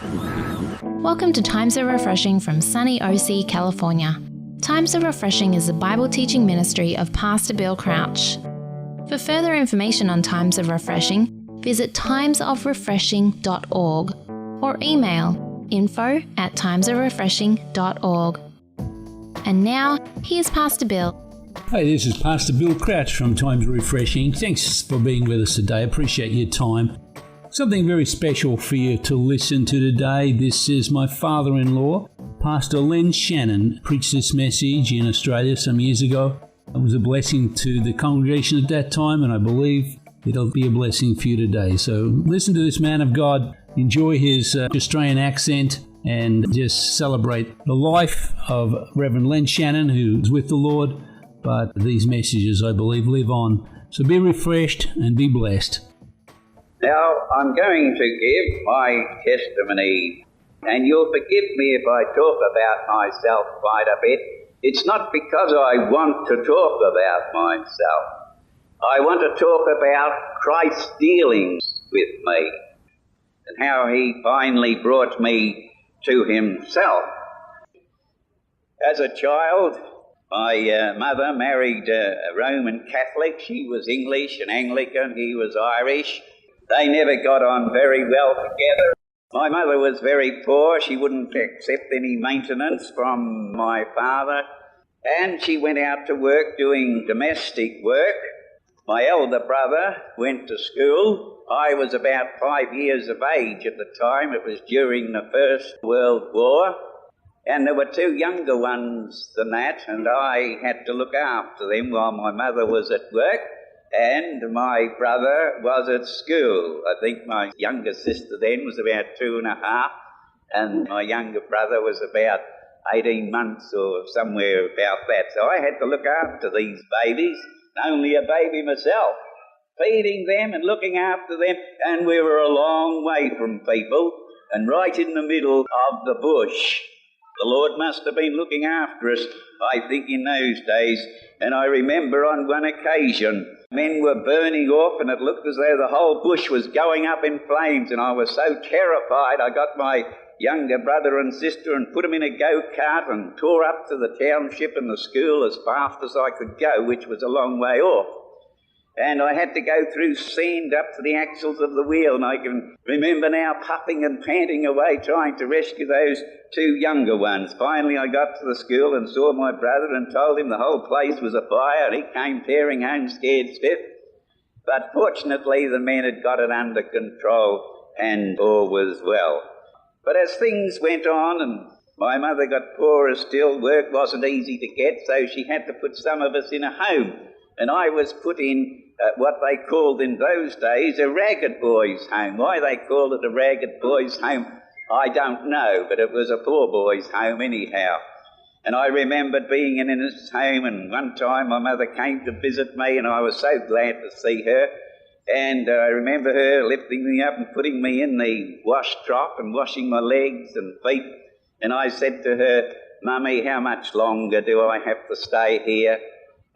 Welcome to Times of Refreshing from sunny OC, California. Times of Refreshing is the Bible teaching ministry of Pastor Bill Crouch. For further information on Times of Refreshing, visit timesofrefreshing.org or email info@timesofrefreshing.org. And now, here's Pastor Bill. Hey, this is Pastor Bill Crouch from Times of Refreshing. Thanks for being with us today. Appreciate your time. Something very special for you to listen to today. This is my father-in-law, Pastor Len Shannon, preached this message in Australia some years ago. It was a blessing to the congregation at that time, and I believe it'll be a blessing for you today. So listen to this man of God, enjoy his Australian accent, and just celebrate the life of Rev Len Shannon, who's with the Lord, but these messages, I believe, live on. So be refreshed and be blessed. Now, I'm going to give my testimony, and you'll forgive me if I talk about myself quite a bit. It's not because I want to talk about myself. I want to talk about Christ's dealings with me and how he finally brought me to himself. As a child, my mother married a Roman Catholic. She was English and Anglican, he was Irish. They never got on very well together. My mother was very poor. She wouldn't accept any maintenance from my father. And she went out to work doing domestic work. My elder brother went to school. I was about 5 years of age at the time. It was during the First World War. And there were two younger ones than that, and I had to look after them while my mother was at work. And my brother was at school. I think my younger sister then was about 2.5, and my younger brother was about 18 months or somewhere about that. So I had to look after these babies, only a baby myself, feeding them and looking after them, and we were a long way from people and right in the middle of the bush. The Lord must have been looking after us, I think, in those days. And I remember on one occasion, men were burning off and it looked as though the whole bush was going up in flames, and I was so terrified I got my younger brother and sister and put them in a go-kart and tore up to the township and the school as fast as I could go, which was a long way off. And I had to go through sand up to the axles of the wheel, and I can remember now puffing and panting away trying to rescue those two younger ones. Finally I got to the school and saw my brother and told him the whole place was afire. He came tearing home scared stiff. But fortunately the men had got it under control and all was well. But as things went on and my mother got poorer still, work wasn't easy to get, so she had to put some of us in a home. And I was put in what they called in those days a ragged boys' home. Why they called it a ragged boys' home, I don't know, but it was a poor boys' home anyhow. And I remembered being in this home, and one time my mother came to visit me, and I was so glad to see her. And I remember her lifting me up and putting me in the wash trough and washing my legs and feet. And I said to her, "Mummy, how much longer do I have to stay here?"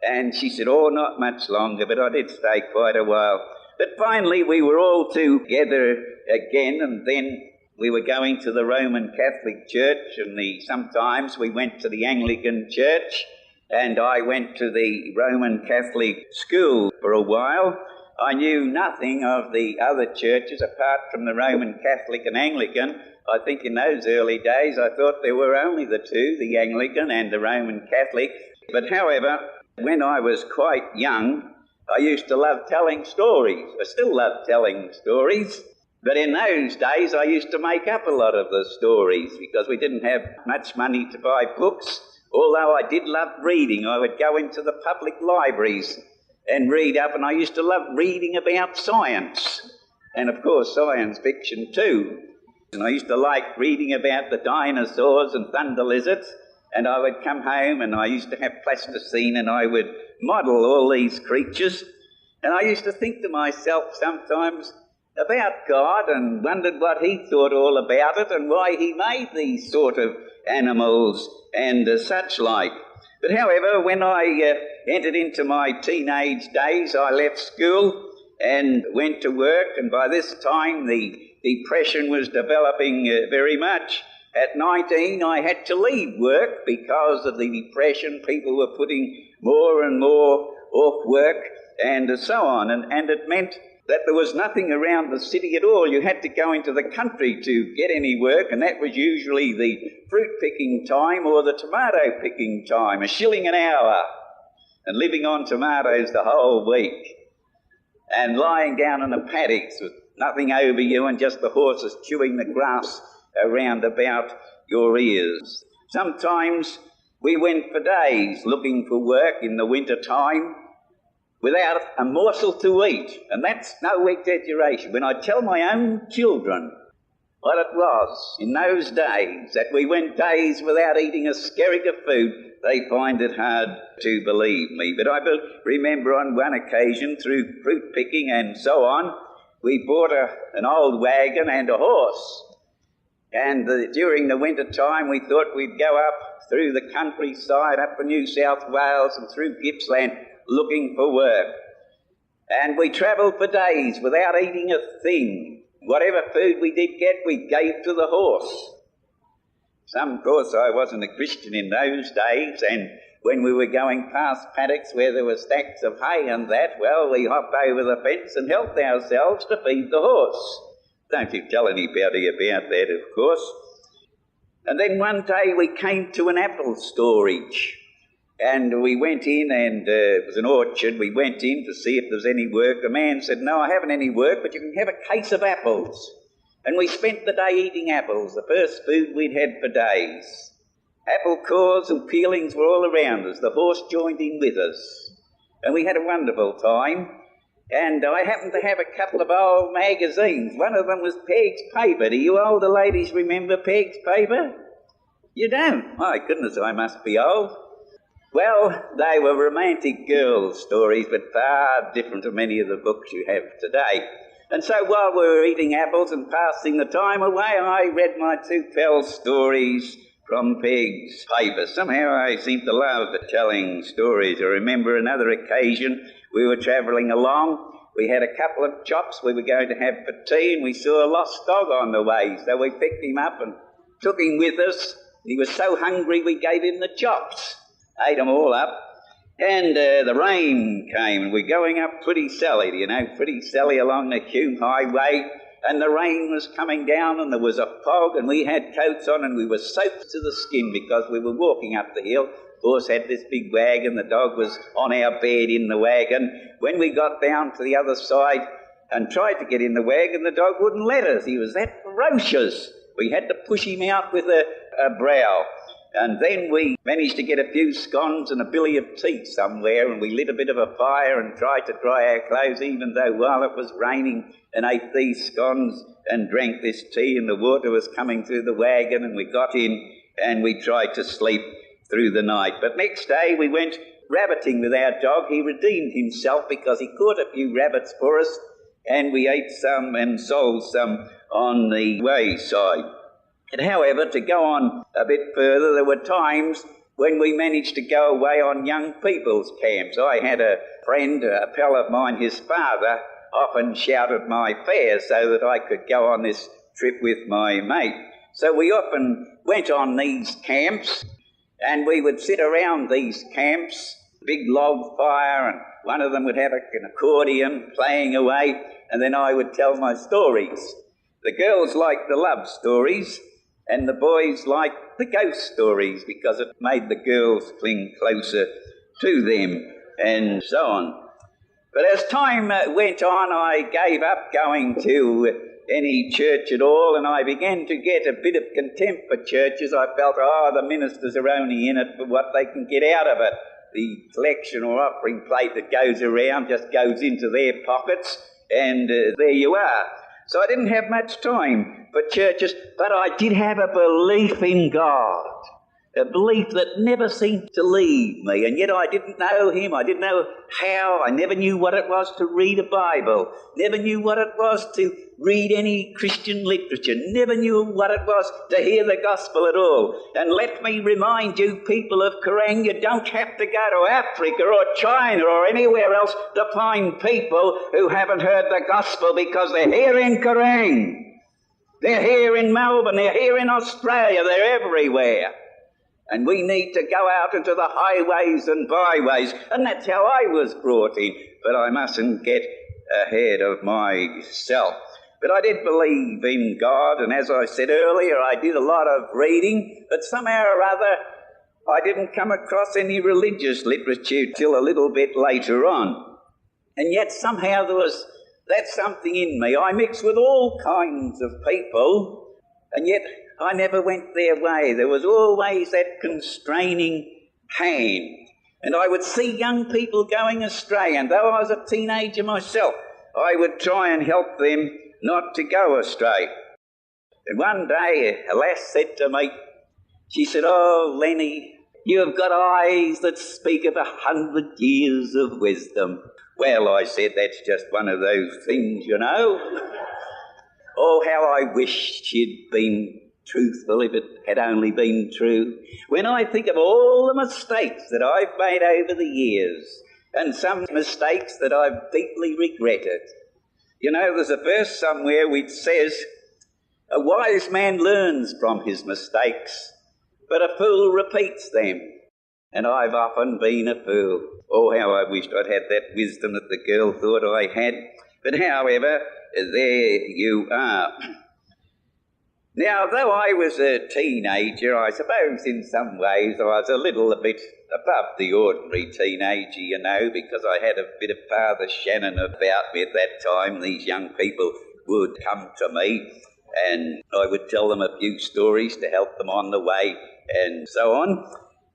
And she said, "Oh, not much longer," but I did stay quite a while. But finally we were all together again, and then we were going to the Roman Catholic Church, and sometimes we went to the Anglican Church, and I went to the Roman Catholic school for a while. I knew nothing of the other churches apart from the Roman Catholic and Anglican. I think in those early days I thought there were only the two, the Anglican and the Roman Catholic. But however, when I was quite young, I used to love telling stories. I still love telling stories. But in those days, I used to make up a lot of the stories because we didn't have much money to buy books. Although I did love reading, I would go into the public libraries and read up, and I used to love reading about science. And of course, science fiction too. And I used to like reading about the dinosaurs and thunder lizards. And I would come home and I used to have plasticine and I would model all these creatures. And I used to think to myself sometimes about God and wondered what he thought all about it and why he made these sort of animals and such like. But however, when I entered into my teenage days, I left school and went to work, and by this time the depression was developing very much. At 19, I had to leave work because of the depression. People were putting more and more off work and so on. And it meant that there was nothing around the city at all. You had to go into the country to get any work, and that was usually the fruit picking time or the tomato picking time, a shilling an hour, and living on tomatoes the whole week, and lying down in the paddocks with nothing over you and just the horses chewing the grass around about your ears. Sometimes we went for days looking for work in the winter time without a morsel to eat, and that's no exaggeration. When I tell my own children what it was in those days, that we went days without eating a skerrick of food, they find it hard to believe me. But I remember on one occasion, through fruit picking and so on, we bought an old wagon and a horse. And during the winter time, we thought we'd go up through the countryside, up to New South Wales and through Gippsland, looking for work. And we travelled for days without eating a thing. Whatever food we did get, we gave to the horse. Of course, I wasn't a Christian in those days, and when we were going past paddocks where there were stacks of hay and that, well, we hopped over the fence and helped ourselves to feed the horse. Don't you tell anybody about that, of course. And then one day we came to an apple storage. And we went in, and it was an orchard. We went in to see if there was any work. The man said, "No, I haven't any work, but you can have a case of apples." And we spent the day eating apples, the first food we'd had for days. Apple cores and peelings were all around us. The horse joined in with us. And we had a wonderful time. And I happened to have a couple of old magazines. One of them was Peg's Paper. Do you older ladies remember Peg's Paper? You don't? My goodness, I must be old. Well, they were romantic girls' stories, but far different to many of the books you have today. And so while we were eating apples and passing the time away, I read my two pals' stories from Peg's Paper. Somehow I seem to love telling stories. I remember another occasion we were travelling along. We had a couple of chops we were going to have for tea, and we saw a lost dog on the way. So we picked him up and took him with us. He was so hungry we gave him the chops. Ate them all up, and the rain came, and we're going up Pretty Sally, Pretty Sally along the Hume Highway, and the rain was coming down, and there was a fog, and we had coats on, and we were soaked to the skin because we were walking up the hill. Horse had this big wagon, the dog was on our bed in the wagon. When we got down to the other side and tried to get in the wagon, the dog wouldn't let us. He was that ferocious. We had to push him out with a brow. And then we managed to get a few scones and a billy of tea somewhere, and we lit a bit of a fire and tried to dry our clothes, even though while it was raining, and ate these scones and drank this tea, and the water was coming through the wagon, and we got in and we tried to sleep through the night. But next day we went rabbiting with our dog. He redeemed himself because he caught a few rabbits for us, and we ate some and sold some on the wayside. And however, to go on a bit further, there were times when we managed to go away on young people's camps. I had a friend, a pal of mine, his father often shouted my fare so that I could go on this trip with my mate. So we often went on these camps, and we would sit around these camps, big log fire, and one of them would have an accordion playing away, and then I would tell my stories. The girls liked the love stories, and the boys liked the ghost stories because it made the girls cling closer to them and so on. But as time went on, I gave up going to any church at all, and I began to get a bit of contempt for churches. I felt, the ministers are only in it for what they can get out of it. The collection or offering plate that goes around just goes into their pockets, and there you are. So I didn't have much time for churches, but I did have a belief in God, a belief that never seemed to leave me. And yet I didn't know him. I didn't know how. I never knew what it was to read a Bible, never knew what it was to read any Christian literature, never knew what it was to hear the gospel at all. And let me remind you, people of Kerrang, you don't have to go to Africa or China or anywhere else to find people who haven't heard the gospel, because they're here in Kerrang. They're here in Melbourne, they're here in Australia, they're everywhere. And we need to go out into the highways and byways, and that's how I was brought in. But I mustn't get ahead of myself. But I did believe in God, and as I said earlier, I did a lot of reading, but somehow or other I didn't come across any religious literature till a little bit later on. And yet somehow there was that something in me. I mixed with all kinds of people, and yet I never went their way. There was always that constraining hand. And I would see young people going astray, and though I was a teenager myself, I would try and help them not to go astray. And one day a lass said to me, she said, "Oh, Lenny, you have got eyes that speak of 100 years of wisdom." Well, I said, that's just one of those things, you know. Oh, how I wish she'd been truthful if it had only been true. When I think of all the mistakes that I've made over the years, and some mistakes that I've deeply regretted. You know, there's a verse somewhere which says, "A wise man learns from his mistakes, but a fool repeats them." And I've often been a fool. Oh, how I wished I'd had that wisdom that the girl thought I had. But however, there you are. Now, though I was a teenager, I suppose in some ways I was a little bit above the ordinary teenager, you know, because I had a bit of Father Shannon about me at that time. These young people would come to me and I would tell them a few stories to help them on the way and so on.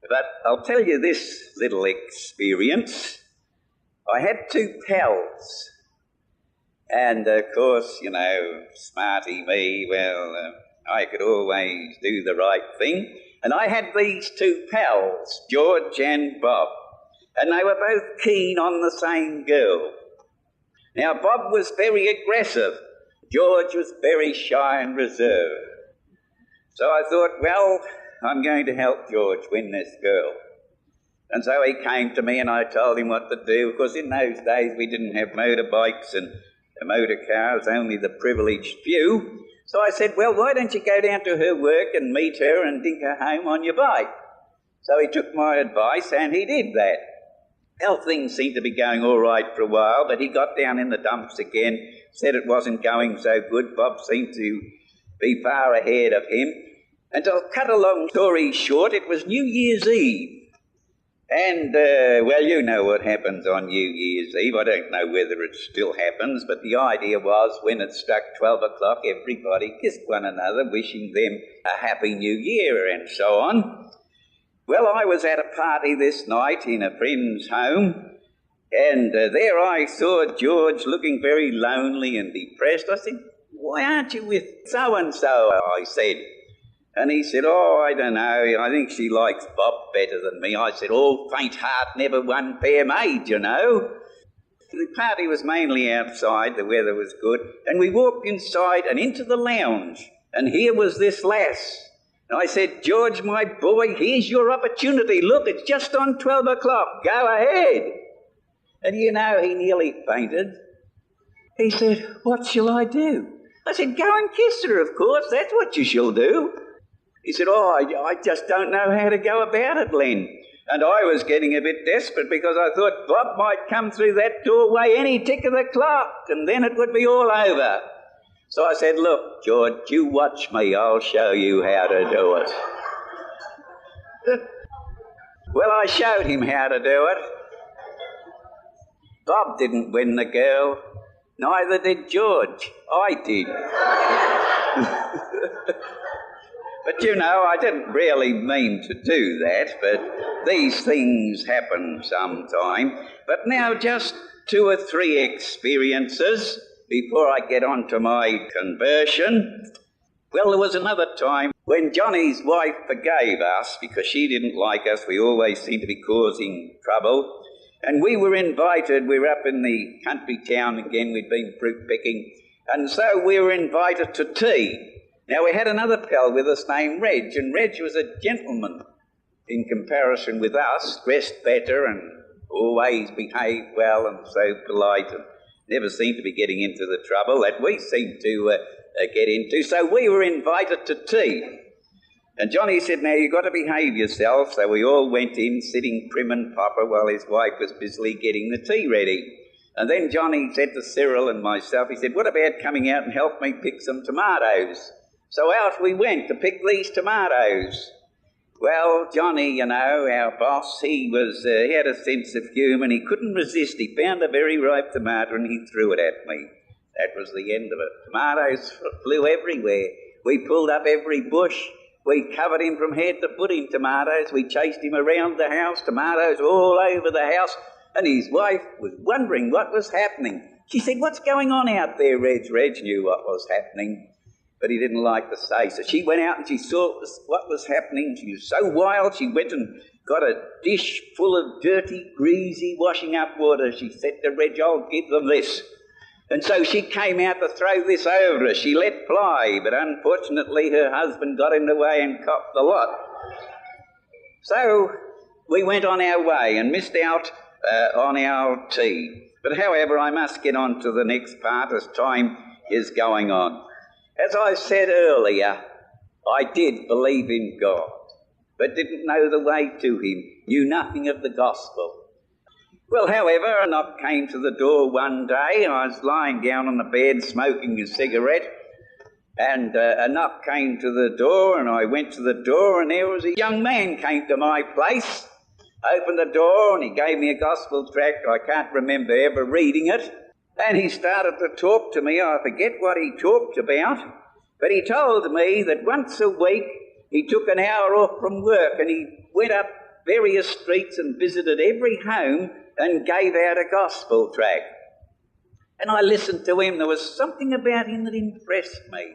But I'll tell you this little experience. I had two pals. And, of course, you know, smarty me, well, I could always do the right thing. And I had these two pals, George and Bob. And they were both keen on the same girl. Now, Bob was very aggressive. George was very shy and reserved. So I thought, well, I'm going to help George win this girl. And so he came to me and I told him what to do. Of course, in those days we didn't have motorbikes and motor cars, only the privileged few. So I said, well, why don't you go down to her work and meet her and take her home on your bike? So he took my advice and he did that. Well, things seemed to be going all right for a while, but he got down in the dumps again, said it wasn't going so good. Bob seemed to be far ahead of him. And to cut a long story short, it was New Year's Eve. And, well, you know what happens on New Year's Eve. I don't know whether it still happens, but the idea was when it struck 12 o'clock, everybody kissed one another, wishing them a happy new year and so on. Well, I was at a party this night in a friend's home, and there I saw George looking very lonely and depressed. I said, "Why aren't you with so-and-so?" I said. And he said, "Oh, I don't know, I think she likes Bob better than me." I said, "Oh, faint heart never won fair maid, you know." The party was mainly outside, the weather was good, and we walked inside and into the lounge, and here was this lass. And I said, "George, my boy, here's your opportunity. Look, it's just on 12 o'clock. Go ahead." And you know, he nearly fainted. He said, "What shall I do?" I said, "Go and kiss her, of course. That's what you shall do." He said, "Oh, I just don't know how to go about it, Len." And I was getting a bit desperate because I thought Bob might come through that doorway any tick of the clock and then it would be all over. So I said, "Look, George, you watch me. I'll show you how to do it." Well, I showed him how to do it. Bob didn't win the girl. Neither did George. I did. But, you know, I didn't really mean to do that, but these things happen sometime. But now just 2 or 3 experiences before I get on to my conversion. Well, there was another time when Johnny's wife forgave us because she didn't like us. We always seemed to be causing trouble. And we were invited. We were up in the country town again. We'd been fruit picking. And so we were invited to tea. Now, we had another pal with us named Reg, and Reg was a gentleman in comparison with us, dressed better and always behaved well and so polite and never seemed to be getting into the trouble that we seemed to get into. So we were invited to tea. And Johnny said, now you've got to behave yourself. So we all went in, sitting prim and proper while his wife was busily getting the tea ready. And then Johnny said to Cyril and myself, he said, what about coming out and help me pick some tomatoes? So out we went to pick these tomatoes. Well, Johnny, you know, our boss, he had a sense of humour and he couldn't resist. He found a very ripe tomato and he threw it at me. That was the end of it. Tomatoes flew everywhere. We pulled up every bush. We covered him from head to foot in tomatoes. We chased him around the house, tomatoes all over the house. And his wife was wondering what was happening. She said, what's going on out there, Reg? Reg knew what was happening, but he didn't like to say. So she went out and she saw what was happening. She was so wild, she went and got a dish full of dirty, greasy washing up water. She said to Reg, I'll give them this. And so she came out to throw this over us. She let fly, but unfortunately her husband got in the way and copped the lot. So we went on our way and missed out on our tea. But however, I must get on to the next part as time is going on. As I said earlier, I did believe in God, but didn't know the way to him, knew nothing of the gospel. Well, however, a knock came to the door one day. I was lying down on the bed smoking a cigarette, and a knock came to the door, and I went to the door, and there was a young man came to my place, opened the door, and he gave me a gospel tract. I can't remember ever reading it. And he started to talk to me. I forget what he talked about, but he told me that once a week he took an hour off from work and he went up various streets and visited every home and gave out a gospel tract. And I listened to him. There was something about him that impressed me.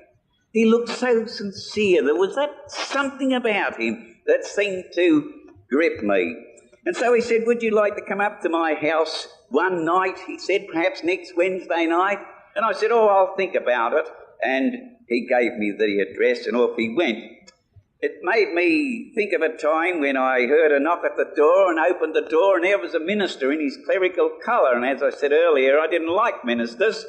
He looked so sincere. There was that something about him that seemed to grip me. And so he said, would you like to come up to my house one night? He said, perhaps next Wednesday night. And I said, oh, I'll think about it. And he gave me the address and off he went. It made me think of a time when I heard a knock at the door and opened the door, and there was a minister in his clerical collar. And as I said earlier, I didn't like ministers.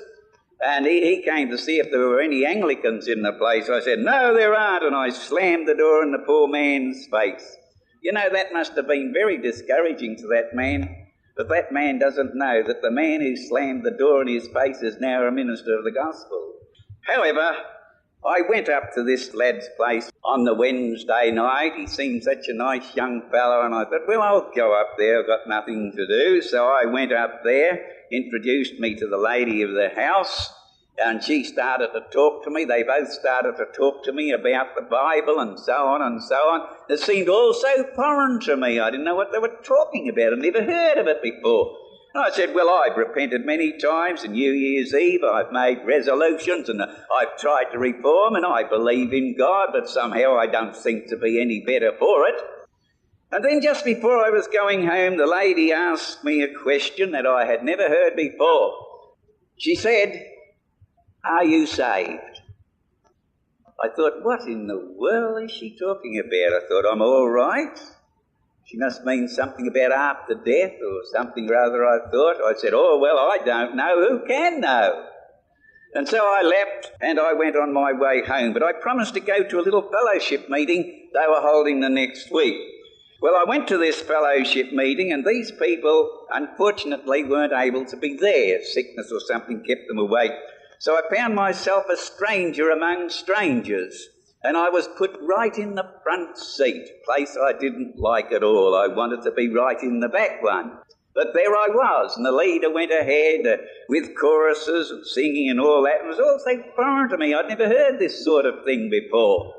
And he came to see if there were any Anglicans in the place. I said, no, there aren't. And I slammed the door in the poor man's face. You know, that must have been very discouraging to that man. But that man doesn't know that the man who slammed the door in his face is now a minister of the gospel. However, I went up to this lad's place on the Wednesday night. He seemed such a nice young fellow, and I thought, well, I'll go up there. I've got nothing to do. So I went up there, introduced me to the lady of the house, and she started to talk to me. They both started to talk to me about the Bible and so on and so on. It seemed all so foreign to me. I didn't know what they were talking about. I'd never heard of it before. And I said, well, I've repented many times, and New Year's Eve I've made resolutions, and I've tried to reform, and I believe in God, but somehow I don't seem to be any better for it. And then just before I was going home, the lady asked me a question that I had never heard before. She said, are you saved? I thought, what in the world is she talking about? I thought, I'm all right. She must mean something about after death or something rather, I thought. I said, oh, well, I don't know. Who can know? And so I left and I went on my way home. But I promised to go to a little fellowship meeting they were holding the next week. Well, I went to this fellowship meeting, and these people, unfortunately, weren't able to be there. Sickness or something kept them away. So I found myself a stranger among strangers. And I was put right in the front seat, place I didn't like at all. I wanted to be right in the back one. But there I was, and the leader went ahead with choruses and singing and all that. It was all so foreign to me. I'd never heard this sort of thing before.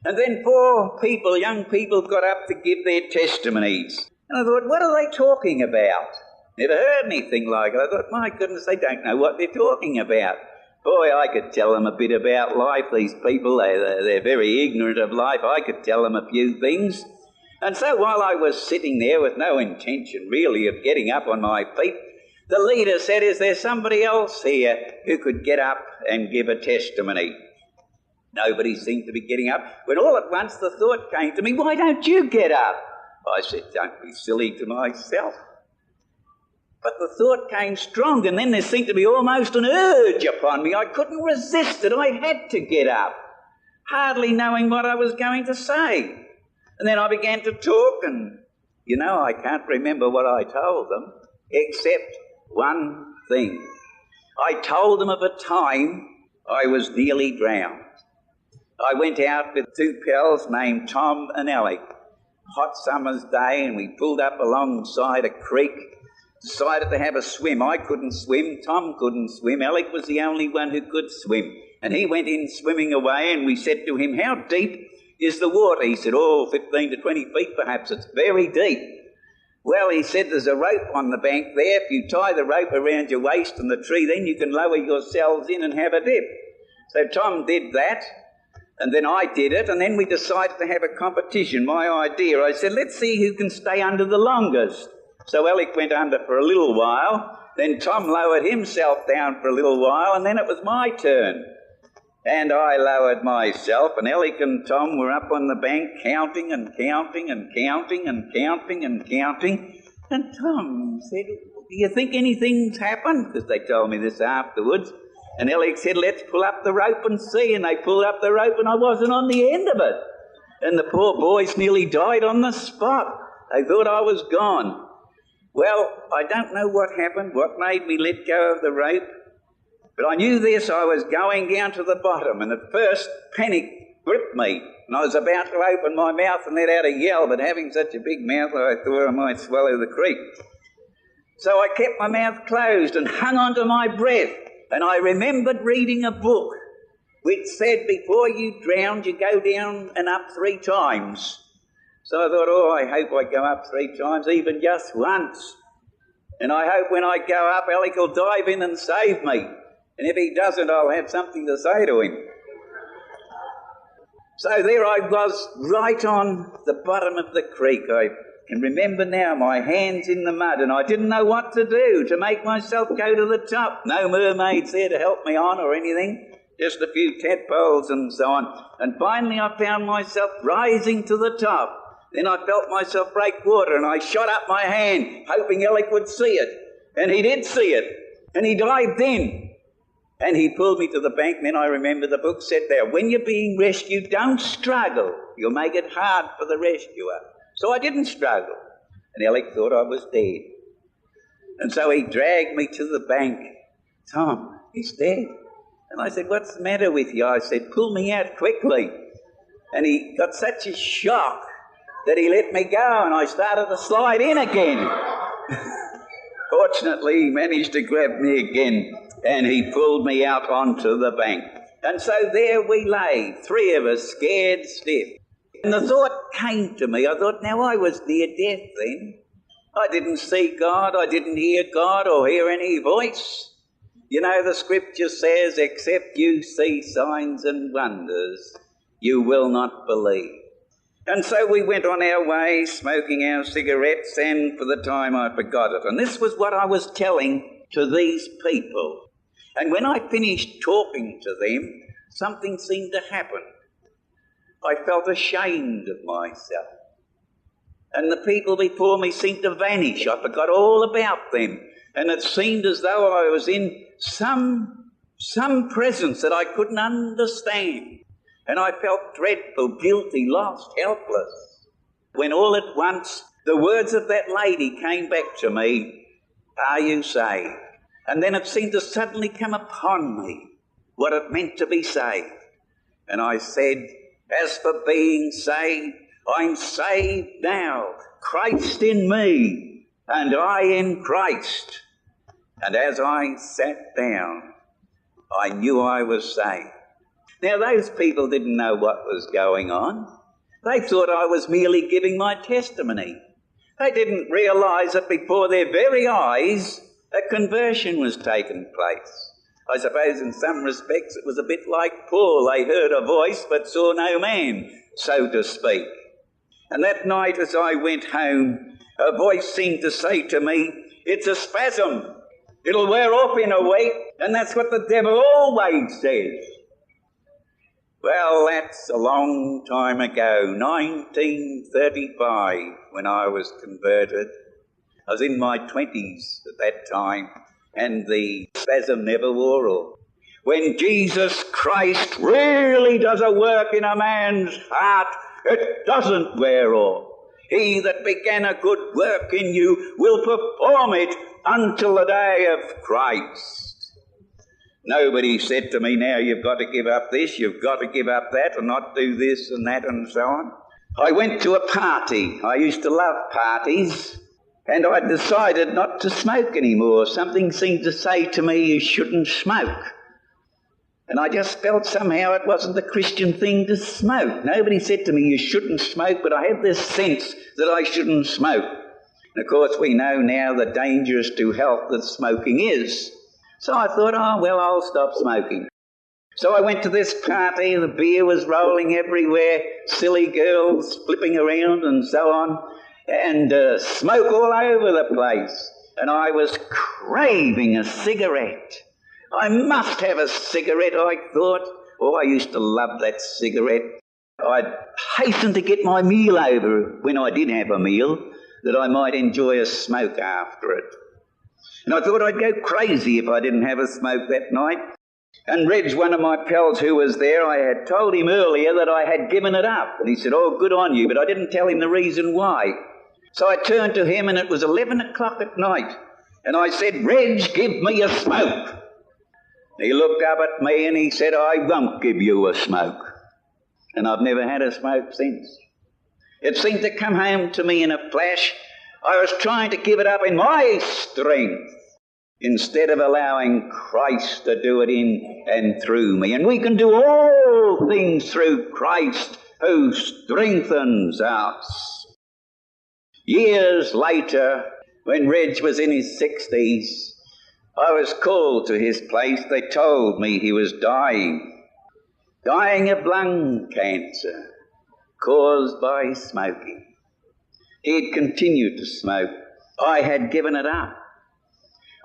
And then 4 people, young people, got up to give their testimonies. And I thought, what are they talking about? Never heard anything like it. I thought, my goodness, they don't know what they're talking about. Boy, I could tell them a bit about life. These people, they're very ignorant of life. I could tell them a few things. And so while I was sitting there with no intention really of getting up on my feet, the leader said, is there somebody else here who could get up and give a testimony? Nobody seemed to be getting up, when all at once the thought came to me, why don't you get up? I said, don't be silly to myself. But the thought came strong, and then there seemed to be almost an urge upon me. I couldn't resist it. I had to get up, hardly knowing what I was going to say. And then I began to talk, and, I can't remember what I told them, except one thing. I told them of a time I was nearly drowned. I went out with two pals named Tom and Alec. Hot summer's day, and we pulled up alongside a creek, decided to have a swim. I couldn't swim, Tom couldn't swim, Alec was the only one who could swim. And he went in swimming away, and we said to him, "How deep is the water?" He said, 15 to 20 feet perhaps, it's very deep. Well, he said, "There's a rope on the bank there. If you tie the rope around your waist and the tree, then you can lower yourselves in and have a dip." So Tom did that, and then I did it, and then we decided to have a competition. My idea, I said, "Let's see who can stay under the longest." So Alec went under for a little while, then Tom lowered himself down for a little while, and then it was my turn. And I lowered myself, and Alec and Tom were up on the bank counting and counting and counting and counting and counting. And Tom said, "Do you think anything's happened?" Because they told me this afterwards. And Alec said, "Let's pull up the rope and see." And they pulled up the rope, and I wasn't on the end of it. And the poor boys nearly died on the spot. They thought I was gone. Well, I don't know what happened, what made me let go of the rope. But I knew this, I was going down to the bottom, and at first panic gripped me, and I was about to open my mouth and let out a yell, but having such a big mouth, I thought I might swallow the creek. So I kept my mouth closed and hung on to my breath, and I remembered reading a book which said before you drown, you go down and up 3 times. So I thought, I hope I go up 3 times, even just once. And I hope when I go up, Alec will dive in and save me. And if he doesn't, I'll have something to say to him. So there I was, right on the bottom of the creek. I can remember now, my hands in the mud, and I didn't know what to do to make myself go to the top. No mermaids there to help me on or anything, just a few tadpoles and so on. And finally I found myself rising to the top. Then I felt myself break water, and I shot up my hand, hoping Alec would see it. And he did see it, and he dived in. And he pulled me to the bank, and then I remember the book said there, when you're being rescued, don't struggle. You'll make it hard for the rescuer. So I didn't struggle. And Alec thought I was dead. And so he dragged me to the bank. "Tom, he's dead." And I said, "What's the matter with you?" I said, "Pull me out quickly." And he got such a shock that he let me go, and I started to slide in again. Fortunately, he managed to grab me again, and he pulled me out onto the bank. And so there we lay, 3 of us, scared stiff. And the thought came to me, I thought, now I was near death then. I didn't see God, I didn't hear God or hear any voice. The scripture says, except you see signs and wonders, you will not believe. And so we went on our way, smoking our cigarettes, and for the time I forgot it. And this was what I was telling to these people. And when I finished talking to them, something seemed to happen. I felt ashamed of myself. And the people before me seemed to vanish. I forgot all about them. And it seemed as though I was in some presence that I couldn't understand. And I felt dreadful, guilty, lost, helpless. When all at once the words of that lady came back to me, "Are you saved?" And then it seemed to suddenly come upon me what it meant to be saved. And I said, as for being saved, I'm saved now. Christ in me, and I in Christ. And as I sat down, I knew I was saved. Now, those people didn't know what was going on. They thought I was merely giving my testimony. They didn't realise that before their very eyes, a conversion was taking place. I suppose in some respects it was a bit like Paul. They heard a voice but saw no man, so to speak. And that night as I went home, a voice seemed to say to me, "It's a spasm. It'll wear off in a week," and that's what the devil always says. Well, that's a long time ago, 1935, when I was converted. I was in my 20s at that time, and the spasm never wore off. When Jesus Christ really does a work in a man's heart, it doesn't wear off. He that began a good work in you will perform it until the day of Christ. Nobody said to me, now you've got to give up this, you've got to give up that, and not do this and that and so on. I went to a party. I used to love parties, and I decided not to smoke anymore. Something seemed to say to me, you shouldn't smoke. And I just felt somehow it wasn't the Christian thing to smoke. Nobody said to me, you shouldn't smoke, but I had this sense that I shouldn't smoke. And of course we know now the dangerous to health that smoking is. So I thought, I'll stop smoking. So I went to this party, the beer was rolling everywhere, silly girls flipping around and so on, and smoke all over the place. And I was craving a cigarette. I must have a cigarette, I thought. I used to love that cigarette. I'd hasten to get my meal over when I did have a meal, that I might enjoy a smoke after it. And I thought I'd go crazy if I didn't have a smoke that night. And Reg, one of my pals who was there, I had told him earlier that I had given it up. And he said, good on you, but I didn't tell him the reason why. So I turned to him, and it was 11 o'clock at night. And I said, Reg, give me a smoke. He looked up at me and he said, I won't give you a smoke. And I've never had a smoke since. It seemed to come home to me in a flash. I was trying to give it up in my strength instead of allowing Christ to do it in and through me. And we can do all things through Christ who strengthens us. Years later, when Reg was in his 60s, I was called to his place. They told me he was dying of lung cancer caused by smoking. He had continued to smoke. I had given it up.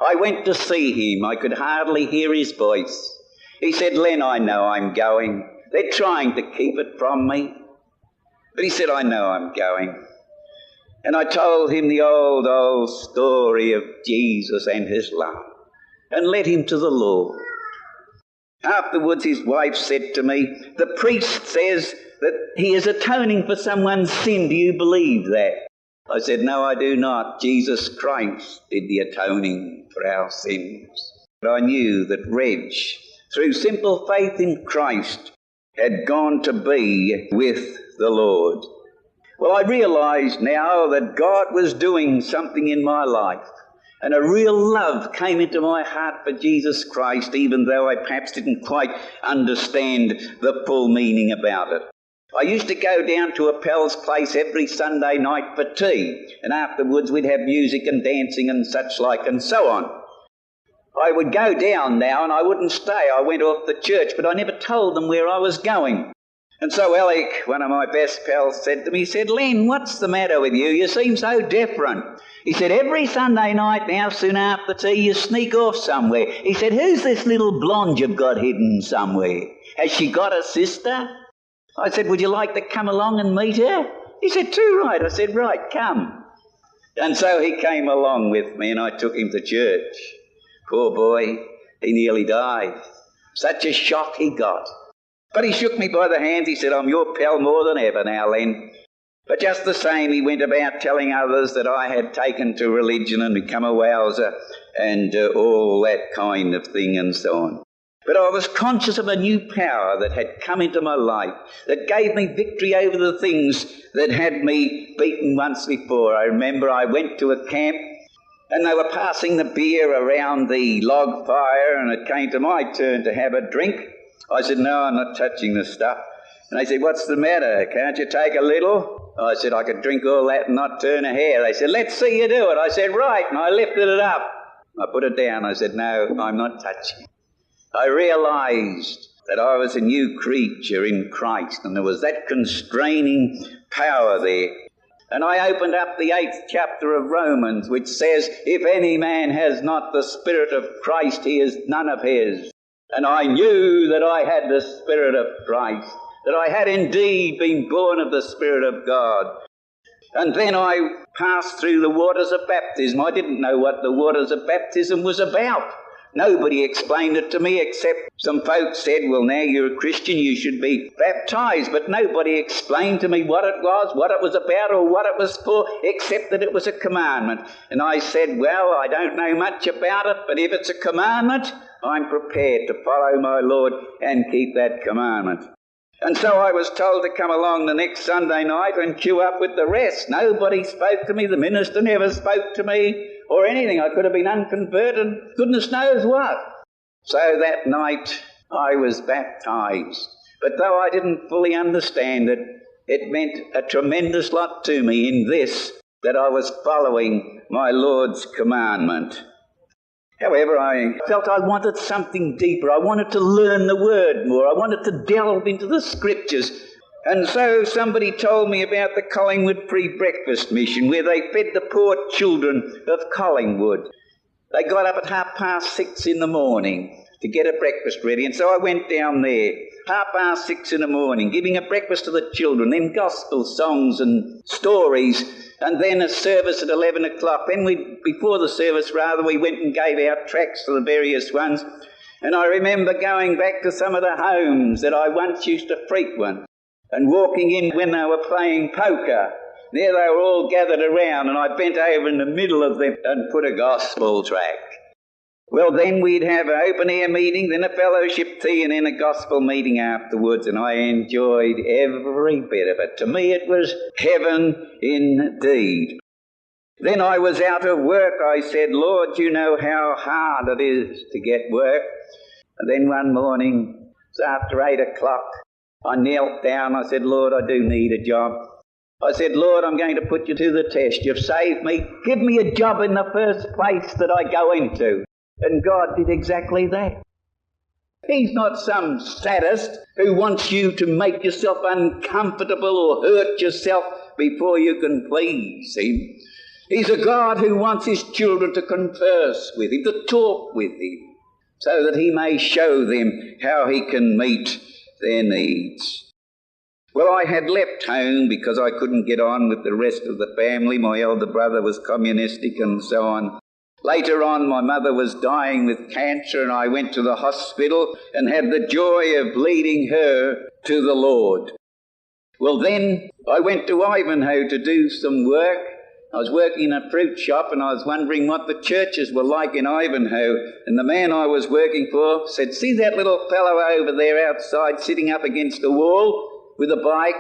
I went to see him. I could hardly hear his voice. He said, Len, I know I'm going. They're trying to keep it from me. But he said, I know I'm going. And I told him the old story of Jesus and his love, and led him to the Lord. Afterwards, his wife said to me, the priest says that he is atoning for someone's sin. Do you believe that? I said, no, I do not. Jesus Christ did the atoning for our sins. But I knew that Reg, through simple faith in Christ, had gone to be with the Lord. Well, I realised now that God was doing something in my life. And a real love came into my heart for Jesus Christ, even though I perhaps didn't quite understand the full meaning about it. I used to go down to a pal's place every Sunday night for tea, and afterwards we'd have music and dancing and such like and so on. I would go down now and I wouldn't stay. I went off the church, but I never told them where I was going. And so Alec, one of my best pals, said to me, he said, Len, what's the matter with you? You seem so different. He said, every Sunday night now, soon after tea, you sneak off somewhere. He said, who's this little blonde you've got hidden somewhere? Has she got a sister? I said, would you like to come along and meet her? He said, too right. I said, right, come. And so he came along with me and I took him to church. Poor boy, he nearly died. Such a shock he got. But he shook me by the hand. He said, I'm your pal more than ever now, Len. But just the same, he went about telling others that I had taken to religion and become a wowser and all that kind of thing and so on. But I was conscious of a new power that had come into my life, that gave me victory over the things that had me beaten once before. I remember I went to a camp and they were passing the beer around the log fire, and it came to my turn to have a drink. I said, no, I'm not touching this stuff. And they said, what's the matter? Can't you take a little? I said, I could drink all that and not turn a hair. They said, let's see you do it. I said, right. And I lifted it up. I put it down. I said, no, I'm not touching it. I realized that I was a new creature in Christ, and there was that constraining power there. And I opened up the 8th chapter of Romans, which says, if any man has not the Spirit of Christ, he is none of his. And I knew that I had the Spirit of Christ, that I had indeed been born of the Spirit of God. And then I passed through the waters of baptism. I didn't know what the waters of baptism was about. Nobody explained it to me except some folks said, well, now you're a Christian, you should be baptized. But nobody explained to me what it was about, or what it was for, except that it was a commandment. And I said, well, I don't know much about it, but if it's a commandment, I'm prepared to follow my Lord and keep that commandment. And so I was told to come along the next Sunday night and queue up with the rest. Nobody spoke to me. The minister never spoke to me or anything. I could have been unconverted, goodness knows what. So that night I was baptized. But though I didn't fully understand it, it meant a tremendous lot to me in this, that I was following my Lord's commandment. However, I felt I wanted something deeper. I wanted to learn the Word more. I wanted to delve into the Scriptures. And so somebody told me about the Collingwood pre-breakfast mission, where they fed the poor children of Collingwood. They got up at 6:30 in the morning to get a breakfast ready. And so I went down there, 6:30 in the morning, giving a breakfast to the children, then gospel songs and stories, and then a service at 11 o'clock. Then before the service, we went and gave out tracts to the various ones. And I remember going back to some of the homes that I once used to frequent and walking in when they were playing poker. There they were all gathered around, and I bent over in the middle of them and put a gospel tract. Well, then we'd have an open-air meeting, then a fellowship tea, and then a gospel meeting afterwards, and I enjoyed every bit of it. To me, it was heaven indeed. Then I was out of work. I said, Lord, you know how hard it is to get work. And then one morning, it was after 8 o'clock, I knelt down. I said, Lord, I do need a job. I said, Lord, I'm going to put you to the test. You've saved me. Give me a job in the first place that I go into. And God did exactly that. He's not some sadist who wants you to make yourself uncomfortable or hurt yourself before you can please Him. He's a God who wants His children to converse with Him, to talk with Him, so that He may show them how He can meet their needs. Well, I had left home because I couldn't get on with the rest of the family. My elder brother was communistic and so on. Later on, my mother was dying with cancer, and I went to the hospital and had the joy of leading her to the Lord. Well, then I went to Ivanhoe to do some work. I was working in a fruit shop, and I was wondering what the churches were like in Ivanhoe. And the man I was working for said, see that little fellow over there outside sitting up against the wall with a bike,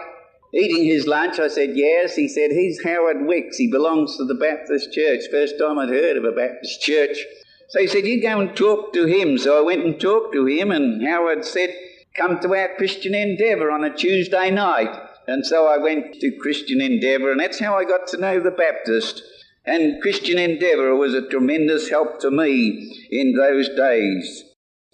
eating his lunch? I said, yes. He said, he's Howard Wicks. He belongs to the Baptist church. First time I'd heard of a Baptist church. So he said, you go and talk to him. So I went and talked to him, and Howard said, come to our Christian Endeavour on a Tuesday night. And so I went to Christian Endeavour, and that's how I got to know the Baptist. And Christian Endeavour was a tremendous help to me in those days.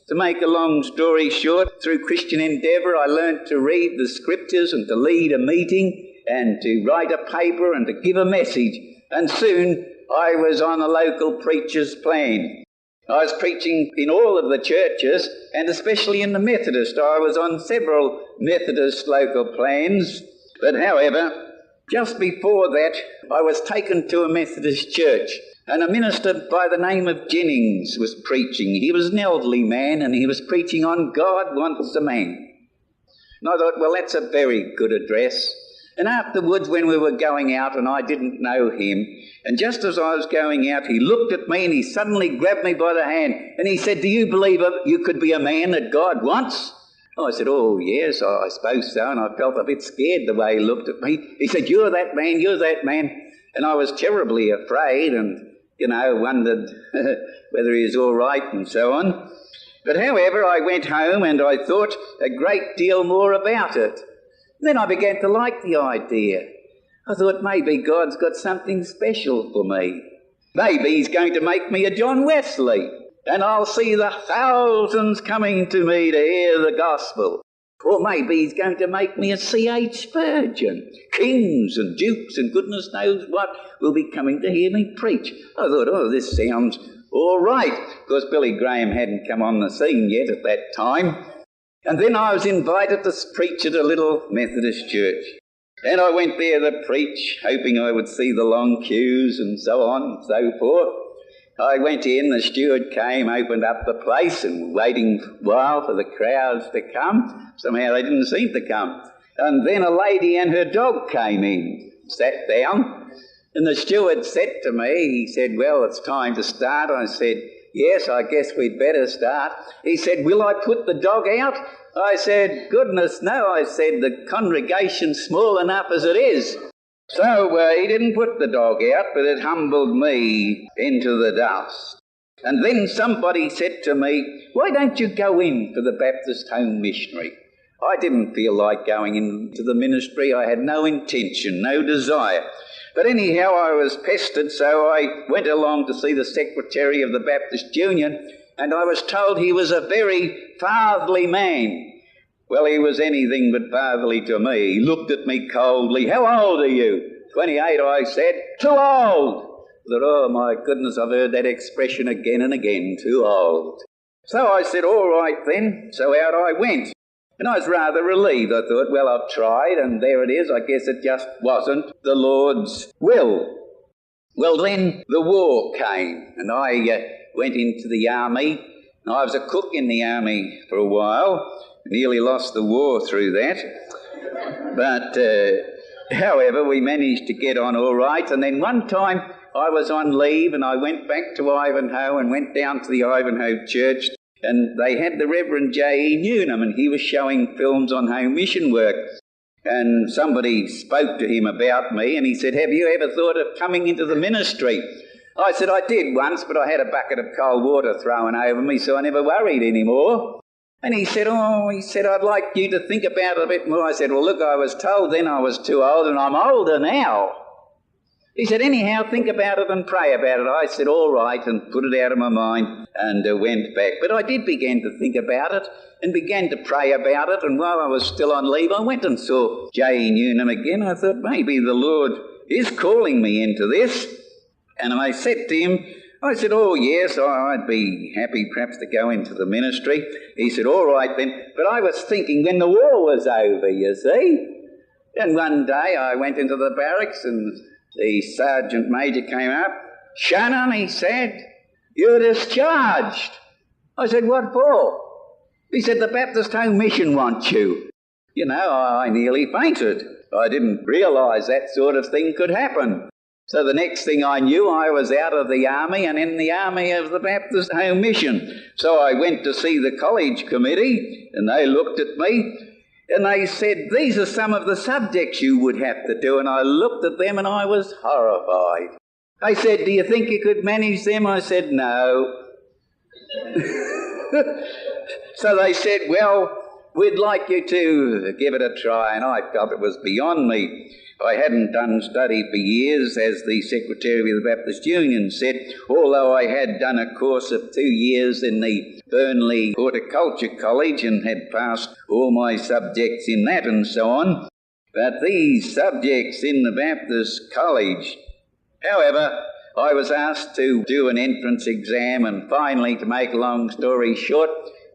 To make a long story short, through Christian Endeavour I learnt to read the Scriptures and to lead a meeting and to write a paper and to give a message. And soon I was on a local preacher's plan. I was preaching in all of the churches, and especially in the Methodist. I was on several Methodist local plans. But however, just before that, I was taken to a Methodist church, and a minister by the name of Jennings was preaching. He was an elderly man, and he was preaching on God Wants a Man. And I thought, well, that's a very good address. And afterwards, when we were going out, and I didn't know him, and just as I was going out, he looked at me and he suddenly grabbed me by the hand, and he said, do you believe you could be a man that God wants? I said, oh, yes, I suppose so, and I felt a bit scared the way he looked at me. He said, you're that man, you're that man. And I was terribly afraid and, wondered whether he was all right and so on. But however, I went home and I thought a great deal more about it. Then I began to like the idea. I thought maybe God's got something special for me. Maybe He's going to make me a John Wesley, and I'll see the thousands coming to me to hear the gospel. Or maybe He's going to make me a C.H. Spurgeon. Kings and dukes and goodness knows what will be coming to hear me preach. I thought, oh, this sounds all right. Of course, Billy Graham hadn't come on the scene yet at that time. And then I was invited to preach at a little Methodist church. And I went there to preach, hoping I would see the long queues and so on and so forth. I went in, the steward came, opened up the place, and waiting a while for the crowds to come. Somehow they didn't seem to come. And then a lady and her dog came in, sat down, and the steward said to me, he said, well, it's time to start. I said, yes, I guess we'd better start. He said, will I put the dog out? I said, goodness no. I said, the congregation's small enough as it is. So he didn't put the dog out, but it humbled me into the dust. And then somebody said to me, why don't you go in for the Baptist Home Missionary? I didn't feel like going into the ministry. I had no intention, no desire. But anyhow, I was pestered, so I went along to see the secretary of the Baptist Union, and I was told he was a very fatherly man. Well, he was anything but fatherly to me. He looked at me coldly. How old are you? 28, I said. Too old. I thought, oh my goodness, I've heard that expression again and again, too old. So I said, all right then. So out I went. And I was rather relieved. I thought, well, I've tried, and there it is. I guess it just wasn't the Lord's will. Well, then the war came, and I went into the army. And I was a cook in the army for a while. Nearly lost the war through that. But, however, we managed to get on all right. And then one time I was on leave, and I went back to Ivanhoe and went down to the Ivanhoe church. And they had the Reverend J.E. Newnham, and he was showing films on home mission work. And somebody spoke to him about me, and he said, have you ever thought of coming into the ministry? I said, I did once, but I had a bucket of cold water thrown over me, so I never worried anymore. And he said, I'd like you to think about it a bit more. I said, well, look, I was told then I was too old, and I'm older now. He said, anyhow, think about it and pray about it. I said, all right, and put it out of my mind and went back. But I did begin to think about it and began to pray about it. And while I was still on leave, I went and saw J.E. Newnham again. I thought, maybe the Lord is calling me into this. And I said to him, I said, oh, yes, I'd be happy perhaps to go into the ministry. He said, all right then. But I was thinking when the war was over, you see. And one day I went into the barracks and the sergeant major came up. Shannon, he said, you're discharged. I said, what for? He said, the Baptist Home Mission wants you. You know, I nearly fainted. I didn't realise that sort of thing could happen. So the next thing I knew, I was out of the army and in the army of the Baptist Home Mission. So I went to see the college committee, and they looked at me, and they said, these are some of the subjects you would have to do. And I looked at them and I was horrified. They said, do you think you could manage them? I said, no. So they said, well, we'd like you to give it a try. And I felt it was beyond me. I hadn't done study for years, as the Secretary of the Baptist Union said, although I had done a course of 2 years in the Burnley Horticulture College and had passed all my subjects in that and so on. But these subjects in the Baptist College, however, I was asked to do an entrance exam, and finally, to make a long story short,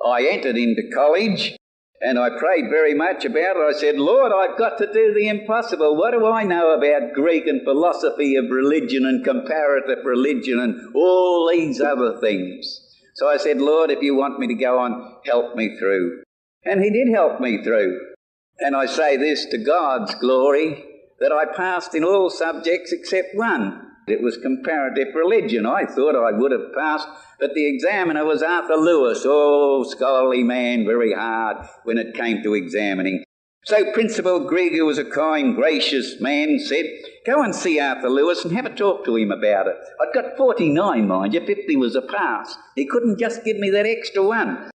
I entered into college. And I prayed very much about it. I said, Lord, I've got to do the impossible. What do I know about Greek and philosophy of religion and comparative religion and all these other things? So I said, Lord, if you want me to go on, help me through. And he did help me through. And I say this to God's glory, that I passed in all subjects except one. It was comparative religion. I thought I would have passed, but the examiner was Arthur Lewis. Oh, scholarly man, very hard when it came to examining. So Principal Grigg, who was a kind, gracious man, said, go and see Arthur Lewis and have a talk to him about it. I'd got 49, mind you, 50 was a pass. He couldn't just give me that extra one.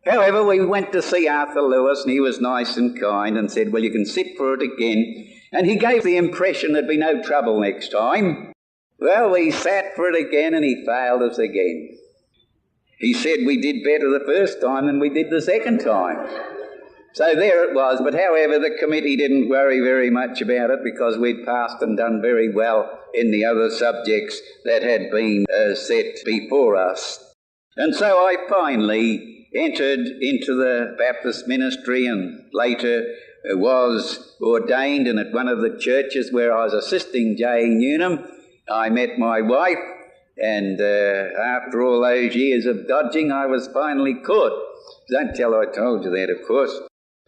However, we went to see Arthur Lewis, and he was nice and kind and said, well, you can sit for it again. And he gave the impression there'd be no trouble next time. Well, we sat for it again, and he failed us again. He said we did better the first time than we did the second time. So there it was. But however, the committee didn't worry very much about it, because we'd passed and done very well in the other subjects that had been set before us. And so I finally entered into the Baptist ministry, and later was ordained, and at one of the churches where I was assisting J. Newnham, I met my wife, and after all those years of dodging, I was finally caught. Don't tell her I told you that, of course.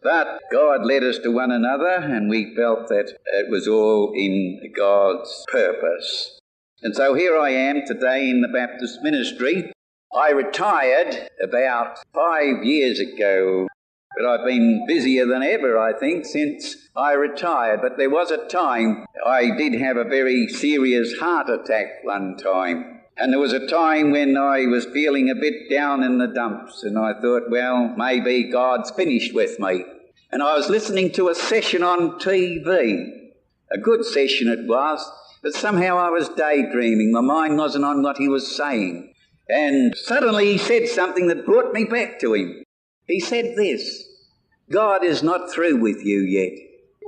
But God led us to one another, and we felt that it was all in God's purpose. And so here I am today in the Baptist ministry. I retired about 5 years ago, but I've been busier than ever, I think, since I retired. But there was a time I did have a very serious heart attack one time. And there was a time when I was feeling a bit down in the dumps, and I thought, well, maybe God's finished with me. And I was listening to a session on TV. A good session it was, but somehow I was daydreaming. My mind wasn't on what he was saying. And suddenly he said something that brought me back to him. He said this: God is not through with you yet.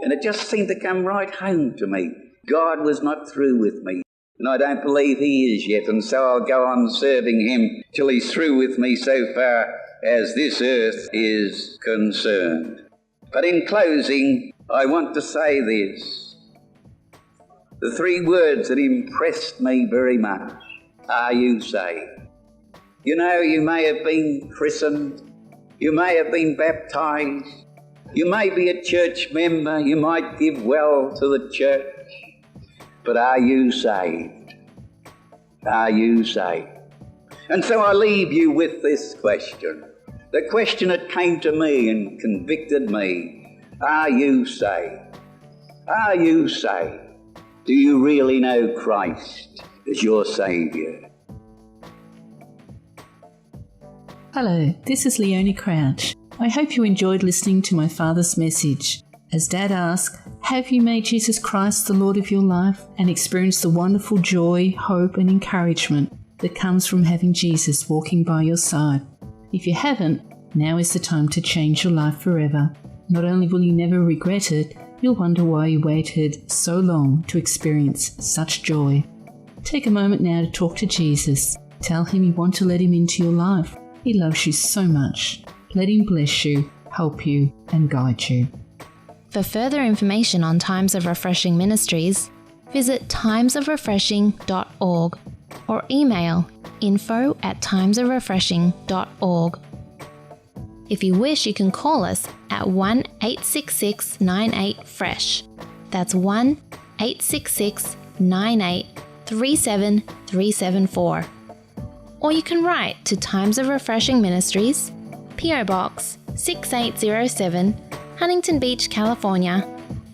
And it just seemed to come right home to me. God was not through with me. And I don't believe he is yet. And so I'll go on serving him till he's through with me so far as this earth is concerned. But in closing, I want to say this. The 3 words that impressed me very much. Are you saved? You know, you may have been christened. You may have been baptized. You may be a church member. You might give well to the church. But are you saved? Are you saved? And so I leave you with this question. The question that came to me and convicted me. Are you saved? Are you saved? Do you really know Christ as your Saviour? Hello, this is Leonie Crouch. I hope you enjoyed listening to my father's message. As Dad asked, have you made Jesus Christ the Lord of your life and experienced the wonderful joy, hope and encouragement that comes from having Jesus walking by your side? If you haven't, now is the time to change your life forever. Not only will you never regret it, you'll wonder why you waited so long to experience such joy. Take a moment now to talk to Jesus. Tell him you want to let him into your life. He loves you so much. Let him bless you, help you, and guide you. For further information on Times of Refreshing Ministries, visit timesofrefreshing.org or email info@timesofrefreshing.org. If you wish, you can call us at 1-866-98-FRESH. That's 1-866-98-37374. Or you can write to Times of Refreshing Ministries, P.O. Box 6807, Huntington Beach, California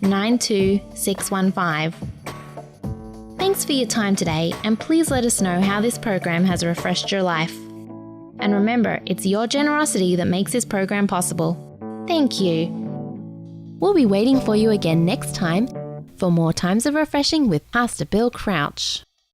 92615. Thanks for your time today, and please let us know how this program has refreshed your life. And remember, it's your generosity that makes this program possible. Thank you. We'll be waiting for you again next time for more Times of Refreshing with Pastor Bill Crouch.